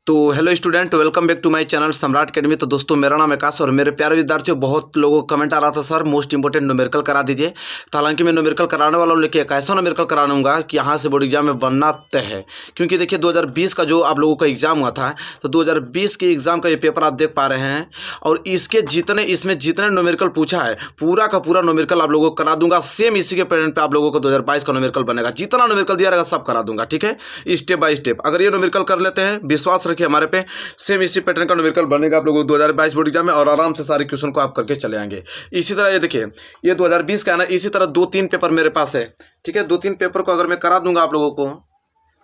तो hello student, welcome back to my channel Samrat academy. तो दोस्तों, मेरा नाम आकाश और मेरे प्यारे विद्यार्थियों, बहुत लोगों का कमेंट आ रहा था सर मोस्ट इंपोर्टेंट न्यूमेरिकल करा दीजिए। तो हालांकि मैं न्यूमेरिकल कराने वाला हूँ, लेकिन एक ऐसा न्यूमेरिकल कराऊंगा कि यहाँ से बोर्ड एग्जाम में बनना तय है। क्योंकि देखिए 2020 का जो आप लोगों का एग्जाम हुआ था, तो 2020 के एग्जाम का ये पेपर आप देख पा रहे हैं, और इसके इसमें जितने न्यूमेरिकल पूछा है पूरा का पूरा न्यूमेरिकल आप लोगों को करा दूंगा। सेम इसी के पैटर्न पे आप लोगों को 2022 का न्यूमेरिकल बनेगा। जितना न्यूमेरिकल दिया रहेगा सब करा दूंगा, ठीक है, स्टेप बाय स्टेप। अगर ये न्यूमेरिकल कर लेते हैं, विश्वास रखिए हमारे पे, सेम इसी पैटर्न का न्यूमेरिकल बनेगा आप लोगों को 2022 बोर्ड एग्जाम में, और आराम से सारे क्वेश्चन को आप करके चले आएंगे। इसी तरह ये देखिए, ये 2020 का है ना, इसी तरह 2-3 पेपर मेरे पास है, ठीक है। 2-3 पेपर को अगर मैं करा दूंगा आप लोगों को,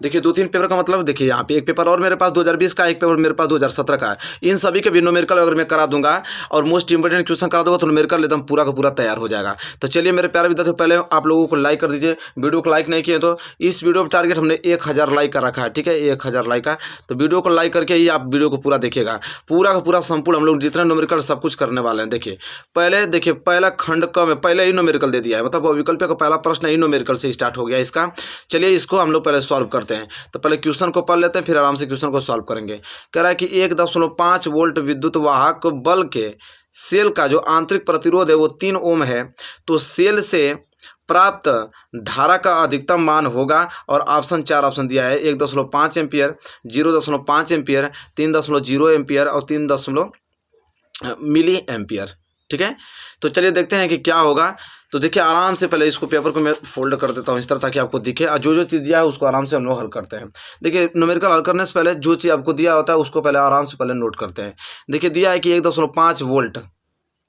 देखिए 2-3 पेपर का मतलब देखिए यहाँ पे एक पेपर और मेरे पास 2020 का, एक पेपर मेरे पास 2017 का है। इन सभी के भी न्यूमेरिकल अगर मैं करा दूंगा और मोस्ट इंपोर्टेंट क्वेश्चन करा दूंगा तो न्यूमेरिकल एकदम पूरा का पूरा तैयार हो जाएगा। तो चलिए मेरे प्यारे विद्यार्थियों, पहले आप लोगों को लाइक कर दीजिए। वीडियो को लाइक नहीं किए तो इस वीडियो पर टारगेट हमने 1000 लाइक का रखा है, ठीक है, 1000 लाइक का। तो वीडियो को लाइक करके ही आप वीडियो को पूरा देखिएगा। पूरा का पूरा संपूर्ण हम लोग जितना न्यूमेरिकल सब कुछ करने वाले हैं। देखिए पहला खंड क में पहले ही न्यूमेरिकल दे दिया है, मतलब विकल्प का पहला प्रश्न ही न्यूमेरिकल से स्टार्ट हो गया इसका। चलिए इसको हम लोग पहले सॉल्व करते हैं। तो पहले क्वेश्चन को पढ़ लेते हैं, फिर आराम से क्वेश्चन को सॉल्व करेंगे। कह रहा है कि 1.5 वोल्ट विद्युत वाहक बल के सेल का जो आंतरिक प्रतिरोध है वो 3 ओम है, तो सेल से प्राप्त धारा का अधिकतम मान होगा। और ऑप्शन 4 ऑप्शन दिया है, 1.5 एम्पियर, 0.5 एम्पियर, 3.0 एम्पियर और 3 मिली एम्पियर, ठीक है। तो चलिए देखते हैं कि क्या होगा। तो देखिए आराम से पहले इसको पेपर को मैं फोल्ड कर देता हूँ इस तरह, ताकि आपको दिखे, और जो चीज़ दिया है उसको आराम से हम लोग हल करते हैं। देखिए न्यूमेरिकल हल करने से पहले जो चीज़ आपको दिया होता है उसको पहले आराम से पहले नोट करते हैं। देखिए दिया है कि 1.5 वोल्ट,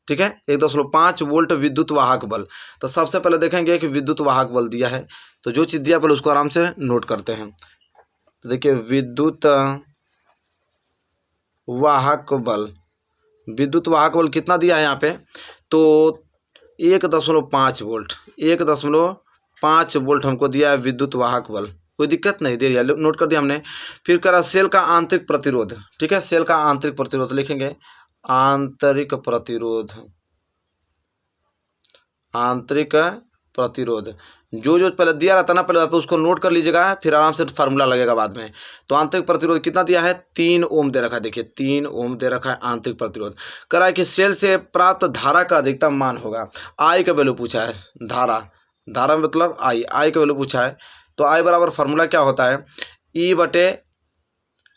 ठीक है, 1.5 वोल्ट विद्युत वाहक बल। तो सबसे पहले देखेंगे कि विद्युत वाहक बल दिया है, तो जो चीज़ दिया पहले उसको आराम से नोट करते हैं। तो देखिए विद्युत वाहक बल, विद्युत वाहक बल कितना दिया है यहाँ पे, तो 1.5 वोल्ट, 1.5 वोल्ट हमको दिया है विद्युत वाहक बल। कोई दिक्कत नहीं, दे दिया, नोट कर दिया हमने। फिर करा सेल का आंतरिक प्रतिरोध, ठीक है, सेल का आंतरिक प्रतिरोध लिखेंगे, आंतरिक प्रतिरोध, आंतरिक प्रतिरोध। जो पहले दिया रहता ना, पहले आप उसको नोट कर लीजिएगा, फिर आराम से फार्मूला लगेगा बाद में। तो आंतरिक प्रतिरोध कितना दिया है, 3 ओम दे रखा है। देखिए 3 ओम दे रखा है आंतरिक प्रतिरोध। कह रहा है कि सेल से प्राप्त धारा का अधिकतम मान होगा। आई का वैल्यू पूछा है, धारा मतलब आई का वैल्यू पूछा है। तो आई बराबर फार्मूला क्या होता है, ई बटे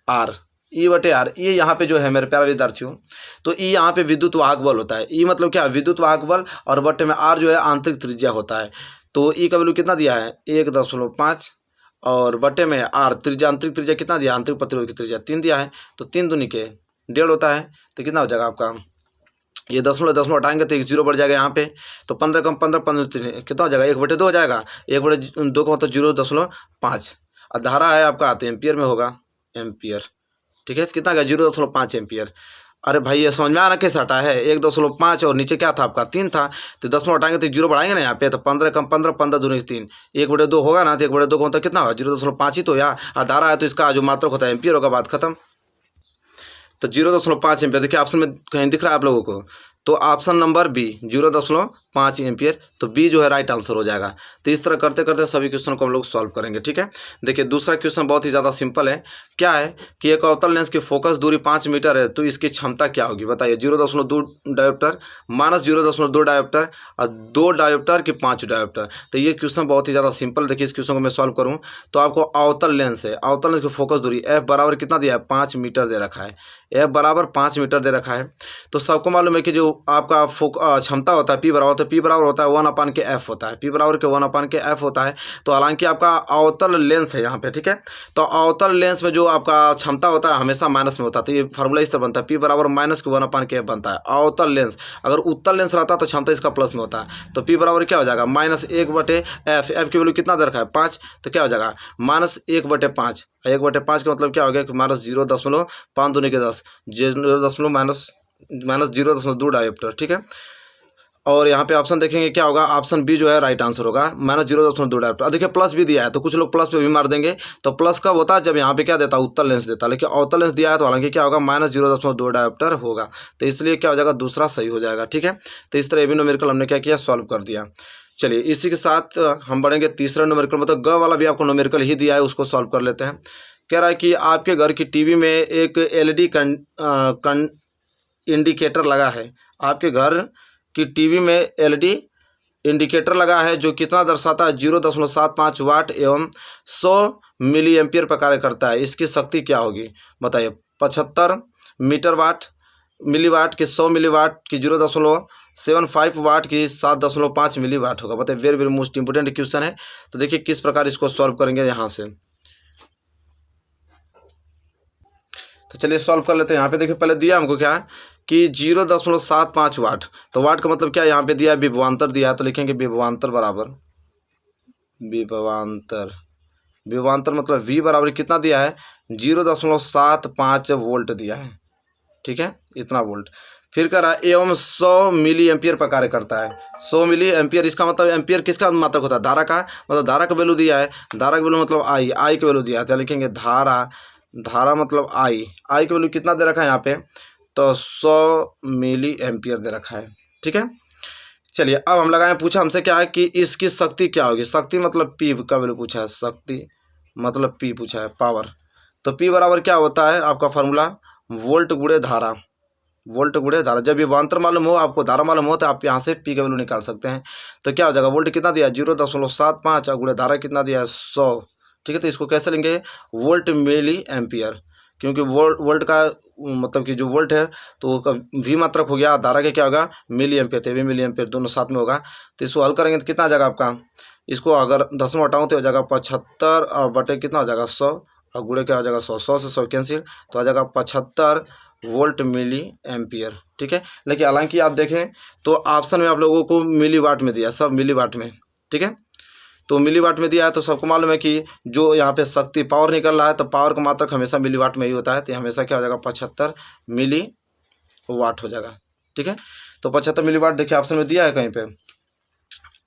आर। ये यहाँ पे जो है मेरे प्यारे विद्यार्थियों, तो ई यहाँ पे विद्युत वाहक बल होता है। ई मतलब क्या, विद्युत वाहक बल, और बटे में आर जो है आंतरिक त्रिज्या होता है। तो ई का वैल्यू कितना दिया है, 1.5, और बटे में आर त्रिज्या, आंतरिक त्रिज्या कितना दिया, आंतरिक प्रतिरोध की त्रिज्या 3 दिया है। तो 3 दूनी के 1.5 होता है। तो कितना हो जाएगा आपका, ये 10 हटाएंगे तो 1 0 बढ़ जाएगा यहाँ पे। तो 15 कम 15 कितना हो जाएगा, 1/2 हो जाएगा। 1/2 का मतलब 0.5, और धारा है आपका तो एम्पियर में होगा, एम्पियर, ठीक है। कितना गया, 0.5 एम्पियर। अरे भाई ये समझ में आ रहा कैसे हटा है, 1.5 और नीचे क्या था आपका 3 था, तो 10 में हटाएंगे तो 0 बढ़ाएंगे ना यहाँ पे। तो 15 कम 15, 15 दूनी 3, 1/2 होगा ना, तो 1/2 का मतलब कितना होगा, 0.5 ही तो यहाँ धारा है, तो इसका जो मात्रक होता है एम्पियर होगा, बात खत्म। तो 0.5 एम्पियर, देखिए ऑप्शन में कहीं दिख रहा है आप लोगों को, तो ऑप्शन नंबर बी 0.5 एम्पियर, तो बी जो है राइट आंसर हो जाएगा। तो इस तरह करते करते सभी क्वेश्चन को हम लोग सॉल्व करेंगे, ठीक है। देखिए दूसरा क्वेश्चन बहुत ही ज़्यादा सिंपल है। क्या है कि एक अवतल लेंस की फोकस दूरी 5 मीटर है, तो इसकी क्षमता क्या होगी बताइए। 0.2 डायोप्टर, -0.2 डायोप्टर, और 2 डायोप्टर की 5 डायोप्टर। तो ये क्वेश्चन बहुत ही ज़्यादा सिंपल। देखिए इस क्वेश्चन को मैं सॉल्व करूँ तो आपको अवतल लेंस है, अवतल लेंस की फोकस दूरी एफ बराबर कितना दिया है, 5 मीटर दे रखा है, एफ बराबर 5 मीटर दे रखा है। तो सबको मालूम है कि जो आपका क्षमता होता है P बराबर होता है 1/f होता है, P बराबर के 1/f होता है। तो हालांकि आपका अवतल लेंस है यहाँ पे, ठीक है। तो अवतल लेंस में जो आपका क्षमता होता है हमेशा माइनस में होता है। तो ये फार्मूला इस तरह बनता है, P बराबर -1/f बनता है अवतल लेंस। अगर उत्तल लेंस रहता तो क्षमता इसका प्लस में होता है। तो P बराबर क्या हो जाएगा, -1/f, f की वैल्यू कितना दे रखा है 5, तो क्या हो जाएगा -1/5। 1/5 का मतलब क्या हो गया कि -0.5 दूनी के 10, 0.2 डायोप्टर, ठीक है। और यहाँ पे ऑप्शन देखेंगे क्या होगा, ऑप्शन बी जो है राइट आंसर होगा, -0.2 डायोप्टर। देखिए प्लस भी दिया है, तो कुछ लोग प्लस पे भी मार देंगे। तो प्लस कब होता है, जब यहाँ पे क्या देता है, उत्तल लेंस देता है। लेकिन अवतल लेंस दिया है तो हालांकि क्या होगा, -0.2 डायोप्टर होगा। तो इसलिए क्या हो जाएगा, दूसरा सही हो जाएगा, ठीक है। तो इस तरह ये भी न्यूमेरिकल हमने क्या किया, सॉल्व कर दिया। चलिए इसी के साथ हम बढ़ेंगे तीसरा न्यूमेरिकल, मतलब ग वाला भी आपको न्यूमेरिकल ही दिया है, उसको सॉल्व कर लेते हैं। कह रहा है कि आपके घर की टीवी में एक एलईडी इंडिकेटर लगा है। आपके घर की टीवी में एलईडी इंडिकेटर लगा है जो कितना दर्शाता है 0.75 वाट एवं 100 मिली एम्पियर पर कार्य करता है। इसकी शक्ति क्या होगी बताइए। 75 मीटर वाट मिली वाट की 100 मिली वाट की 0.75 वाट की 7.5 मिली वाट होगा। बताइए, very very most important question है। तो देखिए किस प्रकार इसको सॉल्व करेंगे यहाँ से। तो चलिए सॉल्व कर लेते हैं। यहाँ पे देखिए पहले दिया हमको क्या है कि 0.75 वाट। तो वाट का मतलब क्या है, यहाँ पे दिया है विभवांतर दिया है, तो लिखेंगे विभवांतर बराबर विभवांतर मतलब V बराबर कितना दिया है 0.75 वोल्ट दिया है। ठीक है, इतना वोल्ट। फिर कह रहा है एवं 100 मिली एम्पियर पर कार्य करता है। 100 मिली एम्पियर, इसका मतलब एम्पियर किसका मात्रक होता है, धारा का। मतलब धारा का वैल्यू दिया है, धारा का वैल्यू मतलब आई का वैल्यू दिया है। तो लिखेंगे धारा मतलब आई की वैल्यू कितना दे रखा है यहाँ पे, तो 100 मिली एम्पियर दे रखा है। ठीक है, चलिए अब हम लगाएं। पूछा हमसे क्या है कि इसकी शक्ति क्या होगी। शक्ति मतलब P का वैल्यू पूछा है, शक्ति मतलब P पूछा है, पावर। तो P बराबर क्या होता है आपका फार्मूला, वोल्ट गुणे धारा। वोल्ट गुणे धारा, जब विभवांतर मालूम हो, आपको धारा मालूम हो, तो आप यहाँ से P का वैल्यू निकाल सकते हैं। तो क्या हो जाएगा, वोल्ट कितना दिया 0.75 और गुणे धारा कितना दिया है 100। ठीक है, तो इसको कैसे लेंगे, वोल्ट मिली एम्पियर, क्योंकि वोल्ट का मतलब कि जो वोल्ट है तो वो V मात्रक हो गया, धारा के क्या होगा मिली एम्पियर, तो V मिली एम्पियर दोनों साथ में होगा। तो इसको हल करेंगे तो कितना आ जाएगा आपका, इसको अगर 10 में हटाऊँ तो हो जाएगा 75 और बटे कितना हो जाएगा 100 और गुणे क्या हो जाएगा 100, 100 से 100 कैंसिल, तो आ जाएगा 75 वोल्ट मिली एम्पियर। ठीक है, लेकिन हालांकि आप देखें तो ऑप्शन में आप लोगों को मिली वाट में दिया, सब मिली वाट में। ठीक है, तो मिली वाट में दिया है, तो सबको मालूम है कि जो यहाँ पे शक्ति पावर निकल रहा है, तो पावर का मात्रक हमेशा मिली वाट में ही होता है। तो हमेशा क्या हो जाएगा 75 मिली वाट हो जाएगा। ठीक है, तो 75 मिली वाट देखिए ऑप्शन में दिया है कहीं पे,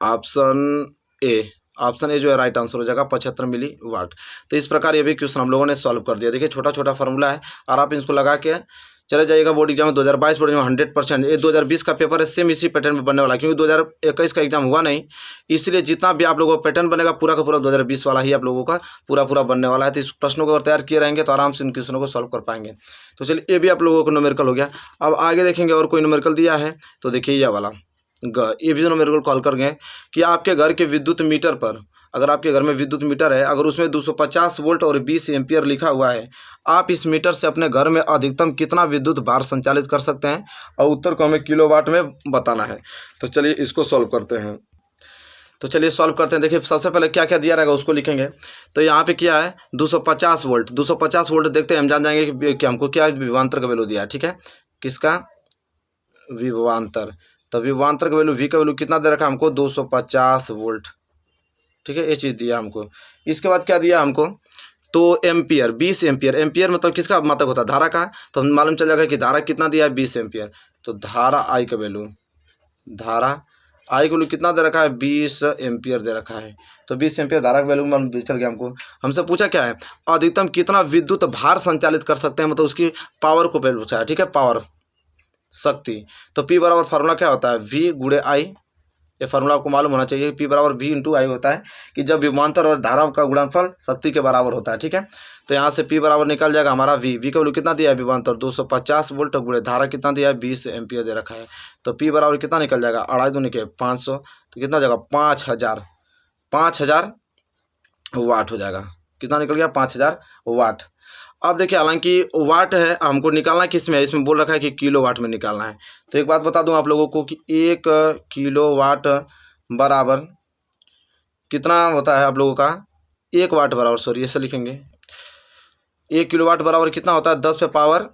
ऑप्शन ए जो है राइट आंसर हो जाएगा 75 मिली वाट। तो इस प्रकार ये भी क्वेश्चन हम लोगों ने सॉल्व कर दिया। देखिए छोटा छोटा फार्मूला है और आप इसको लगा के चले जाइएगा बोर्ड एग्जाम में 2022 बोर्ड एग्जाम 100%। ये 2020 का पेपर है, सेम इसी पैटर्न में बनने वाला है, क्योंकि 2021 का एग्जाम हुआ नहीं, इसलिए जितना भी आप लोगों का पैटर्न बनेगा पूरा का पूरा 2020 वाला ही आप लोगों का पूरा बनने वाला है। तो इस प्रश्नों को अगर तैयार किए रहेंगे तो आराम से इन क्वेश्चनों को सॉल्व कर पाएंगे। तो चलिए ये भी आप लोगों को न्यूमेरिकल हो गया। अब आगे देखेंगे और कोई न्यूमेरिकल दिया है, तो देखिए ये वाला ये भी न्यूमेरिकल कॉल कर गए कि आपके घर के विद्युत मीटर पर, अगर आपके घर में विद्युत मीटर है, अगर उसमें 250 वोल्ट और 20 एम्पियर लिखा हुआ है, आप इस मीटर से अपने घर में अधिकतम कितना विद्युत भार संचालित कर सकते हैं, और उत्तर को हमें किलोवाट में बताना है। तो चलिए इसको सॉल्व करते हैं। तो चलिए सॉल्व करते हैं। देखिए सबसे पहले क्या क्या दिया रहेगा उसको लिखेंगे। तो यहाँ पे क्या है 250 वोल्ट, 250 वोल्ट देखते हैं, हम जान जाएंगे कि हमको क्या विभवांतर का वैल्यू दिया है। ठीक है, किसका विभवांतर, तो विभवांतर का वैल्यू V का वैल्यू कितना दे रखा है हमको 250 वोल्ट। ठीक है, ये चीज़ दिया हमको। इसके बाद क्या दिया हमको, तो एम्पियर 20 एम्पियर। एम्पियर मतलब किसका मात्रक होता है, धारा का। तो हम मालूम चल जाएगा कि धारा कितना दिया है 20 एम्पियर। तो धारा I का वैल्यू, धारा I का वैल्यू कितना दे रखा है 20 एम्पियर दे रखा है। तो 20 एम्पियर धारा का वैल्यू मालूम चल गया हमको। हमसे पूछा क्या है अधिकतम कितना विद्युत भार संचालित कर सकते हैं, मतलब उसकी पावर को वैल्यू पूछा है। ठीक है, पावर शक्ति। तो P बराबर फार्मूला क्या होता है V गुणे I, ये फार्मूला आपको मालूम होना चाहिए। P बराबर V इंटू आई होता है कि जब विभवांतर और धारा का गुणनफल शक्ति के बराबर होता है। ठीक है, तो यहाँ से P बराबर निकल जाएगा हमारा V का वैल्यू कितना दिया है विभवांतर 250 वोल्ट गुणे धारा कितना दिया है 20 एम्पियर दे रखा है। तो P बराबर कितना निकल जाएगा 2.5 दूनी के 500, तो कितना हो जाएगा 5000 वाट हो जाएगा। कितना निकल गया 5000 वाट। अब देखिए हालांकि वाट है, हमको निकालना किस में है, इसमें बोल रखा है कि किलो वाट में निकालना है। तो एक बात बता दूं आप लोगों को कि 1 किलो वाट बराबर कितना होता है आप लोगों का, 1 वाट बराबर, सॉरी ऐसे लिखेंगे, 1 किलो वाट बराबर कितना होता है 10 पे पावर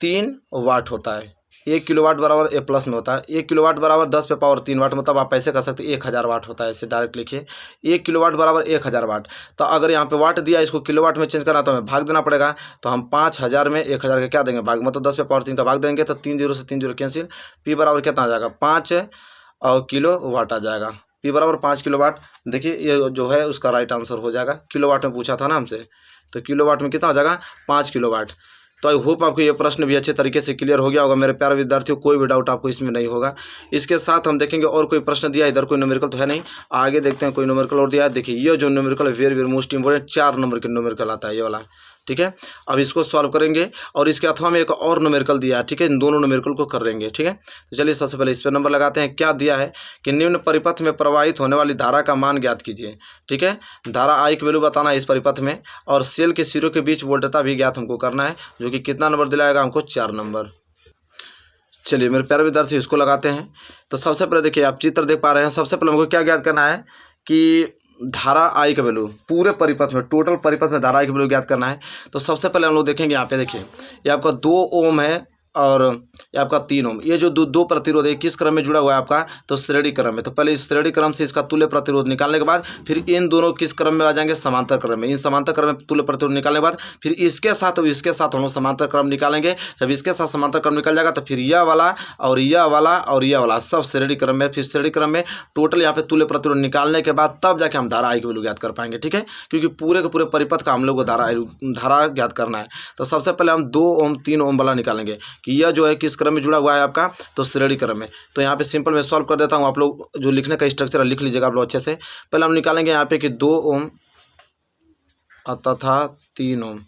3 वाट होता है। 1 किलो वाट बराबर ए प्लस में होता है, 1 किलो वाट बराबर 10 पे पावर 3 वाट, मतलब आप ऐसे कर सकते हैं 1000 वाट होता है। ऐसे डायरेक्ट लिखिए 1 किलो वाट बराबर 1000 वाट। तो अगर यहाँ पे वाट दिया इसको किलो वाट में चेंज करना तो हमें भाग देना पड़ेगा। तो हम 5000 में 1000 का क्या देंगे भाग, मतलब 10 पे पावर 3 का भाग देंगे, तो 3 0 से 3 0 कैंसिल। P बराबर कितना आ जाएगा 5 और किलो वाट आ जाएगा। P बराबर 5 किलो वाट। देखिए ये जो है उसका राइट आंसर हो जाएगा। किलो वाट में पूछा था ना हमसे, तो किलो वाट में कितना हो जाएगा 5 किलो वाट। तो आई होप आपको ये प्रश्न भी अच्छे तरीके से क्लियर हो गया होगा मेरे प्यारे विद्यार्थियों, कोई भी डाउट आपको इसमें नहीं होगा। इसके साथ हम देखेंगे और कोई प्रश्न दिया, इधर कोई न्यूमेरिकल तो है नहीं, आगे देखते हैं कोई न्यूमेरिकल और दिया है। देखिए ये जो न्यूमेरिकल है very very most important, 4 number के न्यूमेरिकल आता है ये वाला। ठीक है। अब इसको सॉल्व करेंगे और इसके अथवा में एक और न्यूमेरिकल दिया है, ठीक है। इन दोनों न्यूमेरिकल को कर लेंगे, ठीक है। तो चलिए सबसे पहले इस पर नंबर लगाते हैं। क्या दिया है कि निम्न परिपथ में प्रवाहित होने वाली धारा का मान ज्ञात कीजिए, ठीक है। धारा आई की वैल्यू बताना है इस परिपथ में, और सेल के सिरों के बीच वोल्टता भी ज्ञात हमको करना है, जो कि कितना नंबर दिलाएगा हमको, 4 नंबर। चलिए मेरे प्यारे विद्यार्थी इसको लगाते हैं। तो सबसे पहले देखिए आप चित्र देख पा रहे हैं। सबसे पहले हमको क्या ज्ञात करना है कि धारा आई का वैल्यू पूरे परिपथ में, टोटल परिपथ में धारा आई का वैल्यू ज्ञात करना है। तो सबसे पहले हम लोग देखेंगे यहाँ पे, देखिए ये आपका 2 ओम है और ये आपका 3 ओम। ये जो दो प्रतिरोध है किस क्रम में जुड़ा हुआ है आपका, तो श्रेणी क्रम में। तो पहले इस श्रेणी क्रम से इसका तुल्य प्रतिरोध निकालने के बाद फिर इन दोनों किस क्रम में आ जाएंगे, समांतर क्रम में। इन समांतर क्रम में तुल्य प्रतिरोध निकालने के बाद फिर इसके साथ और इसके साथ हम लोग समांतर क्रम निकालेंगे। जब इसके साथ समांतर क्रम निकल जाएगा तो फिर यह वाला और यह वाला और यह वाला सब श्रेणी क्रम में, फिर श्रेणी क्रम में टोटल यहाँ पे तुल्य प्रतिरोध निकालने के बाद तब जाके हम धारा आई की वैल्यू ज्ञात कर पाएंगे, ठीक है। क्योंकि पूरे के पूरे परिपथ का हम लोग को धारा ज्ञात करना है। तो सबसे पहले हम 2 ओम 3 ओम वाला निकालेंगे कि यह जो है किस क्रम में जुड़ा हुआ है आपका, तो श्रेणी क्रम में। तो यहाँ पे सिंपल मैं सॉल्व कर देता हूँ, आप लोग जो लिखने का स्ट्रक्चर लिख लीजिएगा आप लोग अच्छे से। पहले हम निकालेंगे यहाँ पे कि 2 ओम तथा 3 ओम,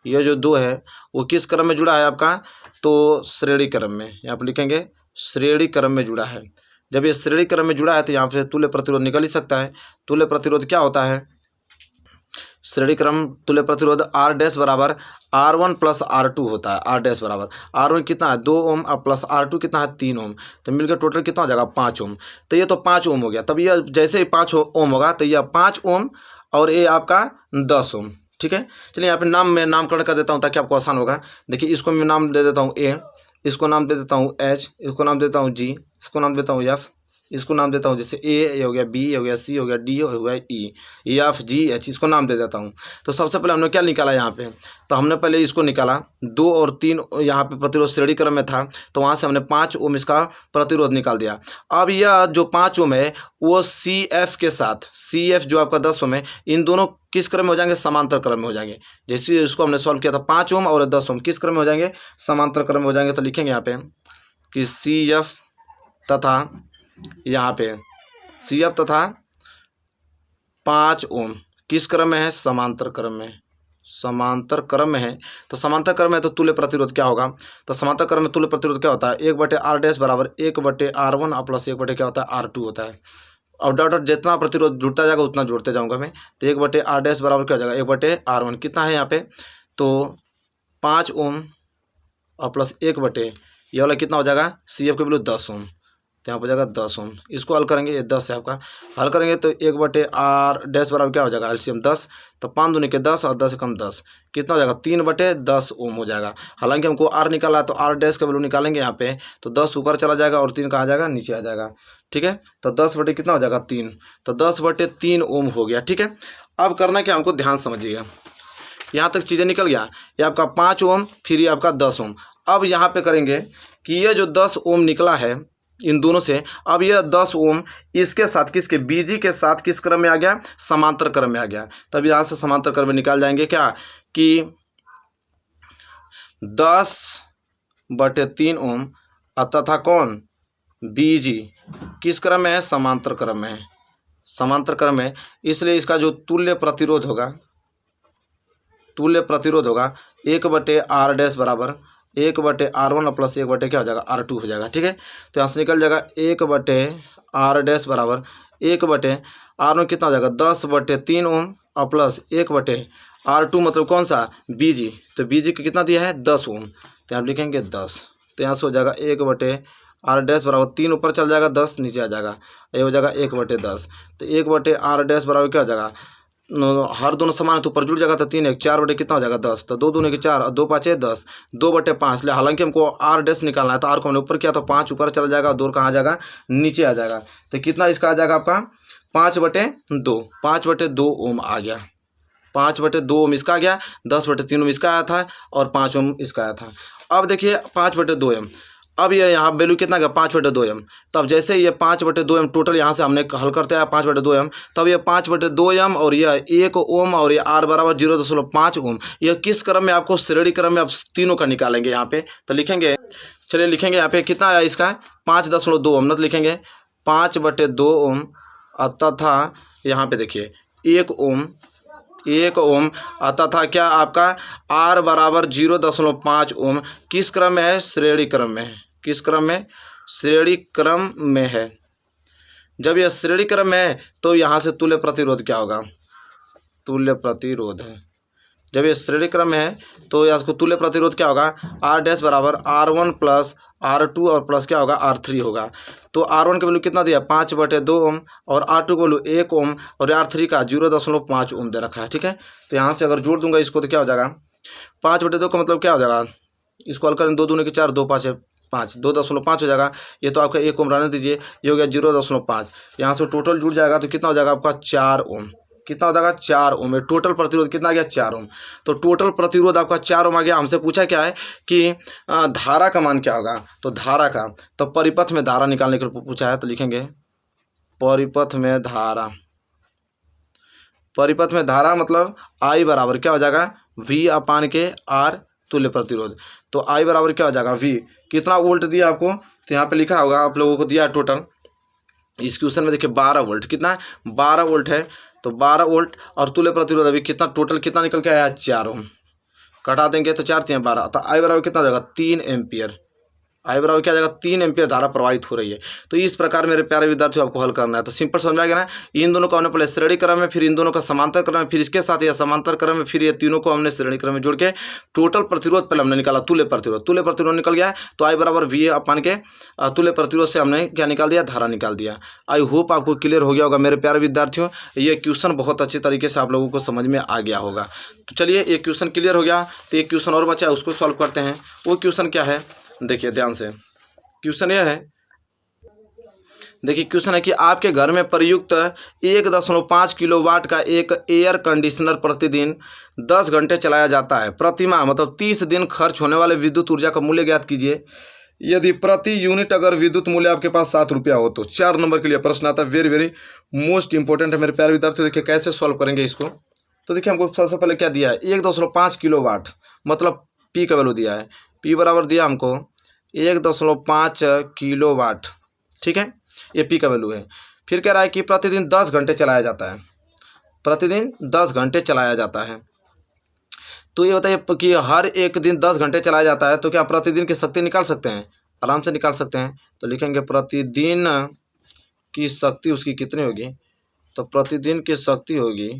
ये जो 2 है वो किस क्रम में जुड़ा है आपका, तो श्रेणी क्रम में। यहाँ पर लिखेंगे श्रेणी क्रम में जुड़ा है। जब ये श्रेणी क्रम में जुड़ा है तो यहाँ पे तुल्य प्रतिरोध निकल ही सकता है। तुल्य प्रतिरोध क्या होता है, श्रेणी क्रम तुल्य प्रतिरोध R डैश बराबर R1 प्लस R2 होता है। R डैश बराबर R1 कितना है, 2 ओम, और प्लस R2 कितना है, 3 ओम। तो मिलकर टोटल कितना हो जाएगा, 5 ओम। तो ये तो 5 ओम हो गया। तब यह जैसे ही 5 ओम होगा तो यह 5 ओम और ये आपका 10 ओम, ठीक है। चलिए यहाँ पे मैं नामकरण कर देता हूँ ताकि आपको आसान होगा। देखिए इसको मैं नाम दे देता हूँ A, इसको नाम दे देता हूँ H, इसको नाम देता हूँ G, इसको नाम देता हूँ F, इसको नाम देता हूँ जैसे ए हो गया, बी हो गया, सी हो गया, डी हो गया, ई, एफ, जी, एच, इसको नाम दे देता हूँ। तो सबसे पहले हमने क्या निकाला यहाँ पे, तो हमने पहले इसको निकाला 2 और 3 यहाँ पे प्रतिरोध श्रेणी क्रम में था, तो वहाँ से हमने 5 ओम इसका प्रतिरोध निकाल दिया। अब यह जो 5 ओम है वो सी एफ के साथ, सी एफ जो आपका 10 ओम है, इन दोनों किस क्रम में हो जाएंगे, समांतर क्रम में हो जाएंगे। जैसे इसको हमने सॉल्व किया था 5 ओम और 10 ओम किस क्रम में हो जाएंगे, समांतर क्रम में हो जाएंगे। तो लिखेंगे यहाँ पे कि सी एफ तथा यहाँ पे सी एफ तथा 5 ओम किस क्रम में है, समांतर क्रम में। समांतर क्रम में है तो समांतर क्रम में तो तुल्य प्रतिरोध क्या होगा, तो समांतर क्रम में तुल्य प्रतिरोध क्या होता है, 1/r डैश बराबर 1/r1 प्लस 1/ क्या होता है, r2 होता है। और डॉट डॉट जितना प्रतिरोध जुड़ता जाएगा उतना जोड़ते जाऊंगा मैं। तो 1/r डैश बराबर क्या हो जाएगा, 1/r1 कितना है यहाँ पे, तो 5 ओम और प्लस 1/, ये वाला कितना हो जाएगा, सी एफ के वैल्यू 10 ओम, तो यहाँ पर जाएगा 10 ओम। इसको हल करेंगे, ये 10 है आपका, हल करेंगे तो 1/r डैश बराबर क्या हो जाएगा, एलसीएम 10, तो 5 दूनी के 10 और 10 कम 10 कितना हो जाएगा, 3/10 ओम हो जाएगा। हालांकि हमको आर निकाला है तो आर डैश का वैल्यू निकालेंगे यहाँ पे, तो 10 ऊपर चला जाएगा और 3 कहाँ जाएगा, नीचे आ जाएगा, ठीक है। तो 10/, कितना हो जाएगा, 3, तो 10/3 ओम हो गया, ठीक है। अब करना क्या हमको, ध्यान समझिएगा, यहाँ तक चीज़ें निकल गया। ये आपका 5 ओम, फिर ये आपका 10 ओम। अब यहाँ पे करेंगे कि ये जो 10 ओम निकला है इन दोनों से, अब यह 10 ओम इसके साथ किसके, बीजी के साथ किस क्रम में आ गया, समांतर क्रम में आ गया। तब यहाँ से समांतर क्रम में निकाल जाएंगे क्या कि 10/3 ओम तथा कौन, बीजी किस क्रम में है, समांतर क्रम में है, समांतर क्रम में। इसलिए इसका जो तुल्य प्रतिरोध होगा, तुल्य प्रतिरोध होगा 1/r डैश बराबर 1/r1 प्लस 1/ क्या हो जाएगा, r2 हो जाएगा, ठीक है। तो यहाँ से निकल जाएगा 1/r डैश बराबर 1/r1 कितना हो जाएगा, 10/3 ओम और प्लस 1/r2 मतलब कौन सा, बीजी। तो बीजी का कितना दिया है, 10 ओम, तो यहाँ लिखेंगे 10। तो यहाँ से हो जाएगा 1/r डैश बराबर 3 ऊपर चल जाएगा, 10 नीचे आ जाएगा, ये हो जाएगा 1/10। तो 1/r डैश बराबर क्या हो जाएगा, हर दोनों समान है तो ऊपर जुड़ जाएगा, तो 3 1 4 कितना हो जाएगा, 10। तो 2 दूनी के 4 और 2 5 10, 2/5। हालांकि हमको आर डैश निकालना है तो आर को हमने ऊपर किया तो 5 ऊपर चला जाएगा और 2 कहाँ आ जाएगा, नीचे आ जाएगा। तो कितना इसका आ जाएगा आपका 5/2, 5/2 ओम आ गया, 5/2 ओम इसका आ गया, 10/3 ओम इसका आया था और 5 ओम इसका आया था। अब देखिए 5/2 एम, अब ये यहाँ वैल्यू कितना गया, 5/2 एम। तब जैसे ये 5/2 एम टोटल यहाँ से हमने हल करते हैं 5/2 एम, तब ये 5/2 एम और यह 1 ओम और ये आर बराबर 0.5 ओम, यह किस क्रम में आपको, श्रेणी क्रम में आप तीनों का निकालेंगे यहाँ पे। तो लिखेंगे, चलिए लिखेंगे यहाँ पे कितना आया इसका, 5.2 ओम, मतलब लिखेंगे 5/2 ओम तथा यहाँ पे देखिए 1 ओम 1 ओम तथा क्या आपका R बराबर 0.5 ओम किस क्रम में है? श्रेणी क्रम में है। किस क्रम में? श्रेणी क्रम में है। जब यह श्रेणी क्रम में है तो यहाँ से तुल्य प्रतिरोध क्या होगा? तुल्य प्रतिरोध है। जब ये श्रेणी क्रम में है तो इसको तुल्य प्रतिरोध क्या होगा? R डैश बराबर R1 प्लस R2 और प्लस क्या होगा? R3 होगा। तो R1 का वैल्यू कितना दिया? 5/2 ओम और R2 का वैल्यू 1 ओम और R3 का 0.5 ओम दे रखा है। ठीक है, तो यहाँ से अगर जोड़ दूंगा इसको तो क्या हो जाएगा? 5/2 का मतलब क्या हो जाएगा? इसको हल करें, 2 दूनी के 4, 2 5 है 5, 2.5 हो जाएगा। ये तो आपका 1 ओम रहने दीजिए, ये हो गया 0.5। यहाँ से टोटल जुड़ जाएगा तो कितना हो जाएगा आपका? 4 ओम। कितना हो जाएगा? 4 ओम। टोटल प्रतिरोध कितना आ गया? 4 ओम। तो टोटल प्रतिरोध आपका 4 ओम आ गया। हमसे पूछा क्या है कि धारा का मान क्या होगा? तो धारा का, तो परिपथ में धारा निकालने के लिए पूछा है, तो लिखेंगे परिपथ में धारा। परिपथ में धारा मतलब I बराबर क्या हो जाएगा? V/R तुल्य प्रतिरोध। तो I बराबर क्या हो जाएगा? V। कितना वोल्ट दिया आपको? तो यहाँ पे लिखा होगा, आप लोगों को दिया टोटल इस क्वेश्चन में, देखिए 12 वोल्ट। कितना? 12 वोल्ट है। तो 12 वोल्ट और तुल्य प्रतिरोध अभी कितना टोटल कितना निकल के आया? 4 ओम। कटा देंगे तो 4 3 12, तो I बराबर कितना हो जाएगा? 3 एम्पियर। I बराबर क्या आ जाएगा? 3 एम्पियर धारा प्रवाहित हो रही है। तो इस प्रकार मेरे प्यारे विद्यार्थियों आपको हल करना है। तो सिंपल समझ आ गया ना? इन दोनों को हमने पहले श्रेणी क्रम में, फिर इन दोनों का समांतर क्रम में, फिर इसके साथ यह समांतर क्रम में, फिर ये तीनों को हमने श्रेणी क्रम में जोड़ के टोटल प्रतिरोध पहले हमने निकाला, तुल्य प्रतिरोध। तुल्य प्रतिरोध निकल गया तो I बराबर V/R के तुल्य प्रतिरोध से हमने क्या निकाल दिया? धारा निकाल दिया। आई होप आपको क्लियर हो गया होगा मेरे प्यारे विद्यार्थियों। ये क्वेश्चन बहुत अच्छे तरीके से आप लोगों को समझ में आ गया होगा। तो चलिए, एक क्वेश्चन क्लियर हो गया तो एक क्वेश्चन और बचा है, उसको सॉल्व करते हैं। वो क्वेश्चन क्या है? देखिए ध्यान से, क्वेश्चन यह है, देखिए क्वेश्चन है कि आपके घर में प्रयुक्त 1.5 किलोवाट का एक एयर कंडीशनर प्रतिदिन 10 घंटे चलाया जाता है। प्रतिमाह मतलब 30 दिन खर्च होने वाले विद्युत ऊर्जा का मूल्य ज्ञात कीजिए। यदि प्रति यूनिट अगर विद्युत मूल्य आपके पास 7 रुपया हो तो 4 नंबर के लिए प्रश्न आता है। वेरी वेरी मोस्ट इंपॉर्टेंट है मेरे प्यारे विद्यार्थी। देखिए कैसे सॉल्व करेंगे इसको। तो देखिए हमको सबसे पहले क्या दिया है? 1.5 किलोवाट मतलब P का वैल्यू दिया है। P बराबर दिया हमको 1.5 किलोवाट। ठीक है, ये P का वैल्यू है। फिर कह रहा है कि प्रतिदिन 10 घंटे चलाया जाता है। प्रतिदिन 10 घंटे चलाया जाता है। तो ये बताइए कि हर एक दिन 10 घंटे चलाया जाता है तो क्या प्रतिदिन की शक्ति निकाल सकते हैं? आराम से निकाल सकते हैं। तो लिखेंगे प्रतिदिन की शक्ति उसकी कितनी होगी? तो प्रतिदिन की शक्ति होगी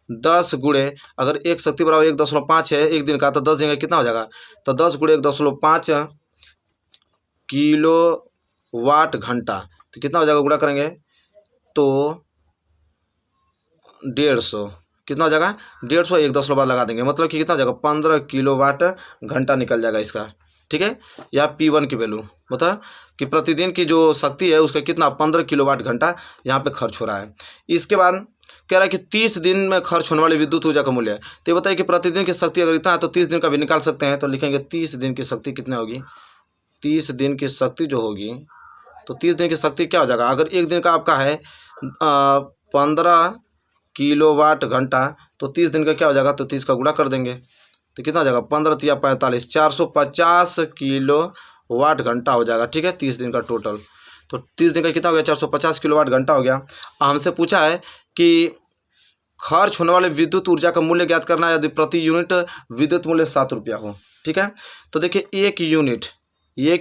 10 गुणे, अगर एक शक्ति बराबर 1.5 है एक दिन का, तो 10 दिन का कितना हो जाएगा? तो 10 गुणे 1.5 किलोवाट घंटा, तो कितना हो जाएगा? गुणा करेंगे तो 150। कितना हो जाएगा? 150। 1.10 बाद लगा देंगे, मतलब कि कितना हो जाएगा? 15 किलोवाट घंटा निकल जाएगा इसका। ठीक है, या P1 की वैल्यू मतलब कि प्रतिदिन की जो शक्ति है उसका कितना? 15 किलोवाट घंटा यहाँ पे खर्च हो रहा है। इसके बाद कह रहा है कि 30 दिन में खर्च होने वाली विद्युत ऊर्जा का मूल्य है। तो ये बताइए कि प्रतिदिन की शक्ति अगर इतना है तो 30 दिन का भी निकाल सकते हैं। तो लिखेंगे 30 दिन की शक्ति कितनी होगी? 30 दिन की शक्ति जो होगी, तो 30 दिन की शक्ति क्या हो जाएगा? अगर एक दिन का आपका है 15 किलोवाट घंटा, तो 30 दिन का क्या हो जाएगा? तो 30 का गुणा कर देंगे तो कितना हो जाएगा? 15 × 45, 450 किलोवाट घंटा हो जाएगा। ठीक है, 30 दिन का टोटल। तो 30 दिन का कितना हो गया? 450 किलोवाट घंटा हो गया। हमसे पूछा है कि खर्च होने वाले विद्युत ऊर्जा का मूल्य ज्ञात करना है यदि प्रति यूनिट विद्युत मूल्य 7 रुपया हो। ठीक है, तो देखिए एक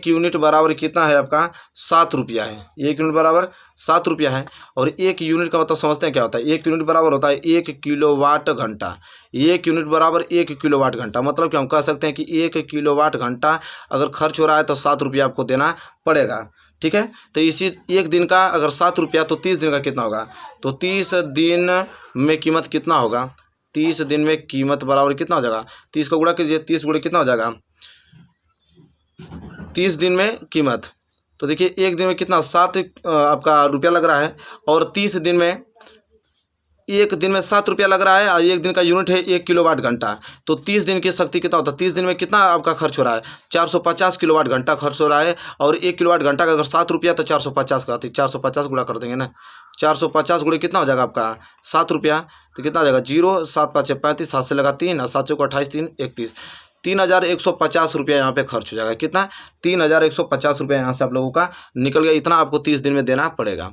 यूनिट बराबर कितना है आपका? 7 रुपया है। एक यूनिट बराबर 7 रुपया है। और एक यूनिट का मतलब समझते हैं क्या होता है? एक यूनिट बराबर होता है 1 किलोवाट घंटा। एक यूनिट बराबर 1 किलोवाट घंटा, मतलब कि हम कह सकते हैं कि 1 किलोवाट घंटा अगर खर्च हो रहा है तो 7 रुपया आपको देना पड़ेगा। ठीक है, तो इसी एक दिन का अगर 7 रुपया तो 30 दिन का कितना होगा? तो 30 दिन में कीमत कितना होगा? 30 दिन में कीमत बराबर कितना हो जाएगा? 30 का गुणा कीजिए, 30 गुणे कितना हो जाएगा? 30 दिन में कीमत, तो देखिए एक दिन में कितना? 7 आपका रुपया लग रहा है। और 30 दिन में, एक दिन में 7 रुपया लग रहा है और एक दिन का यूनिट है 1 किलोवाट घंटा। तो 30 दिन की शक्ति कितना होता है? 30 दिन में कितना आपका खर्च हो रहा है? 450 किलोवाट घंटा खर्च हो रहा है। और 1 किलोवाट घंटा का अगर 7 रुपया तो 450 का, तो 450 गुणा कर देंगे ना। 450 गुणे कितना हो जाएगा आपका? 7 रुपया, तो कितना हो जाएगा? 0 7 5 35, 7 से लगा 3 और 7 चौक 28, 3 31, 3150 रुपया यहाँ पे खर्च हो जाएगा। कितना? 3150 रुपया यहाँ से आप लोगों का निकल गया। इतना आपको 30 दिन में देना पड़ेगा।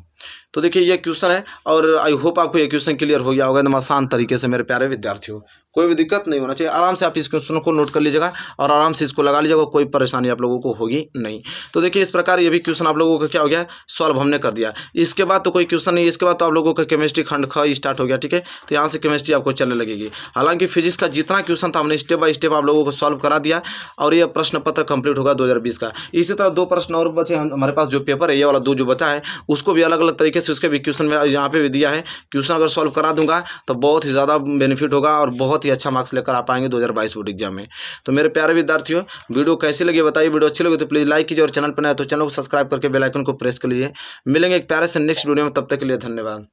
तो देखिए ये क्वेश्चन है और आई होप आपको ये क्वेश्चन क्लियर हो गया होगा एकदम आसान तरीके से मेरे प्यारे विद्यार्थियों। कोई भी दिक्कत नहीं होना चाहिए, आराम से आप इस क्वेश्चन को नोट कर लीजिएगा और आराम से इसको लगा लीजिएगा, कोई परेशानी आप लोगों को होगी नहीं। तो देखिए इस प्रकार ये भी क्वेश्चन आप लोगों का क्या हो गया, सॉल्व हमने कर दिया। इसके बाद तो कोई क्वेश्चन नहीं, इसके बाद तो आप लोगों का केमिस्ट्री खंड ख स्टार्ट हो गया, ठीक है। तो यहाँ से केमिस्ट्री आपको चलने लगेगी। हालांकि फिजिक्स का जितना क्वेश्चन था हमने स्टेप बाय स्टेप आप लोगों को सॉल्व करा दिया और ये प्रश्न पत्र कंप्लीट होगा 2020 का। इसी तरह 2 प्रश्न और बचे हमारे पास, जो पेपर है ये वाला 2 जो बचा है उसको भी अलग अलग तरीके से उसके भी क्वेश्चन में यहाँ पे भी दिया है। क्वेश्चन अगर सॉल्व करा दूंगा तो बहुत ही ज़्यादा बेनिफिट होगा और बहुत ही अच्छा मार्क्स लेकर आ पाएंगे 2022 बोर्ड एग्जाम में। तो मेरे प्यारे विद्यार्थियों वीडियो कैसी लगी बताइए, वीडियो अच्छी लगी तो प्लीज़ लाइक कीजिए और चैनल पर नया तो चैनल को सब्सक्राइब करके बेल आइकन को प्रेस कर लीजिए। मिलेंगे एक प्यारे से नेक्स्ट वीडियो में, तब तक के लिए धन्यवाद।